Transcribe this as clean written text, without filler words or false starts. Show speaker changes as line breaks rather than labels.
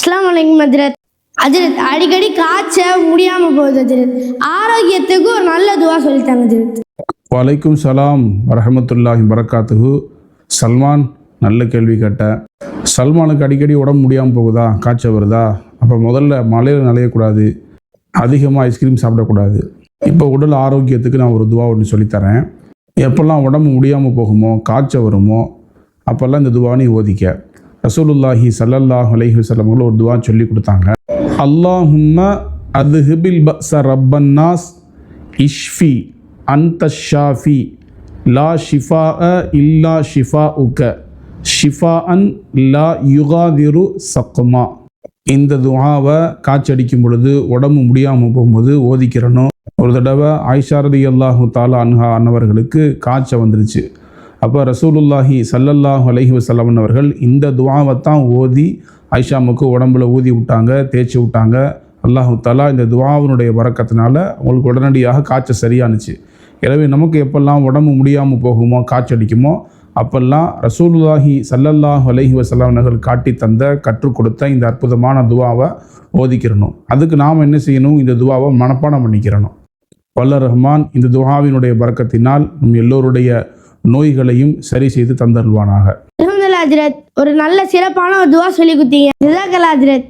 அஸ்ஸலாமு அலைக்கும் ஹஜ்ரத். ஹஜ்ரத், அடிக்கடி காய்ச்ச முடியாம போகுது ஹஜ்ரத். ஆரோக்கியத்துக்கு ஒரு நல்ல துவா சொல்லித்தாங்க ஹஜ்ரத்.
வலைக்கும் சலாம் வரஹமத்துல்லாஹி வரகாத்துஹு. சல்மான், நல்ல கேள்வி கேட்ட. சல்மானுக்கு அடிக்கடி உடம்பு முடியாமல் போகுதா, காய்ச்சல் வருதா? அப்போ முதல்ல மழையில் நனையக்கூடாது, அதிகமாக ஐஸ்கிரீம் சாப்பிடக்கூடாது. இப்போ உடல் ஆரோக்கியத்துக்கு நான் ஒரு துவா ஒன்று சொல்லித்தரேன். எப்பெல்லாம் உடம்பு முடியாமல் போகுமோ, காய்ச்சல் வருமோ, அப்போல்லாம் இந்த துவா நீ ஓதிக்க. ரசூலுல்லாஹி ஸல்லல்லாஹு அலைஹி வஸல்லம் அவர்கள் ஒரு துவா சொல்லி கொடுத்தாங்க. அல்லாஹும்ம அத்ஹிபில் பஅஸ ரப்பன்னாஸ் இஷ்ஃபி அன்த ஷாஃபி லா ஷிஃபாஅ இல்லா ஷிஃபாஉக ஷிஃபாஅன் லா யுகாதிரு சக்மா. இந்த துஆவை காய்ச்சடிக்கும் பொழுது, உடம்பு முடியாமல் போகும்போது ஓதிக்கிறணும். ஒரு தடவை ஆயிஷா ரலியல்லாஹு தஆலா அன்ஹா அன்னவர்களுக்கு காய்ச்சல் வந்துருச்சு. அப்போ ரசூலுல்லாஹி ஸல்லல்லாஹு அலைஹி வஸல்லம் அவர்கள் இந்த துஆவை தான் ஓதி ஆயிஷாமுக்கு உடம்புல ஊதி விட்டாங்க, தேய்ச்சி விட்டாங்க. அல்லாஹு தஆலா இந்த துஆவினுடைய பரக்கத்தினால அவங்களுக்கு உடனடியாக காய்ச்சல் சரியானுச்சு. எனவே நமக்கு எப்பெல்லாம் உடம்பு முடியாமல் போகுமோ, காய்ச்சடிக்குமோ, அப்பெல்லாம் ரசூலுல்லாஹி ஸல்லல்லாஹு அலைஹி வஸல்லம் அவர்கள் காட்டி தந்த, கற்றுக் கொடுத்த இந்த அற்புதமான துஆவை ஓதிக்கிறணும். அதுக்கு நாம் என்ன செய்யணும்? இந்த துஆவை மனப்பாடம் பண்ணிக்கிறணும். வல்ல ரஹ்மான் இந்த துஆவினுடைய பரக்கத்தினால் நம் எல்லோருடைய நோய்களையும் சரி செய்து தந்தருள்வானாக.
அல்ஹம்துலில்லாஹ் ஹஜ்ரத், ஒரு நல்ல சிறப்பான ஒரு துவா சொல்லி கொடுத்தீங்க. ஜஸாக்கல்லாஹ் ஹஜ்ரத்.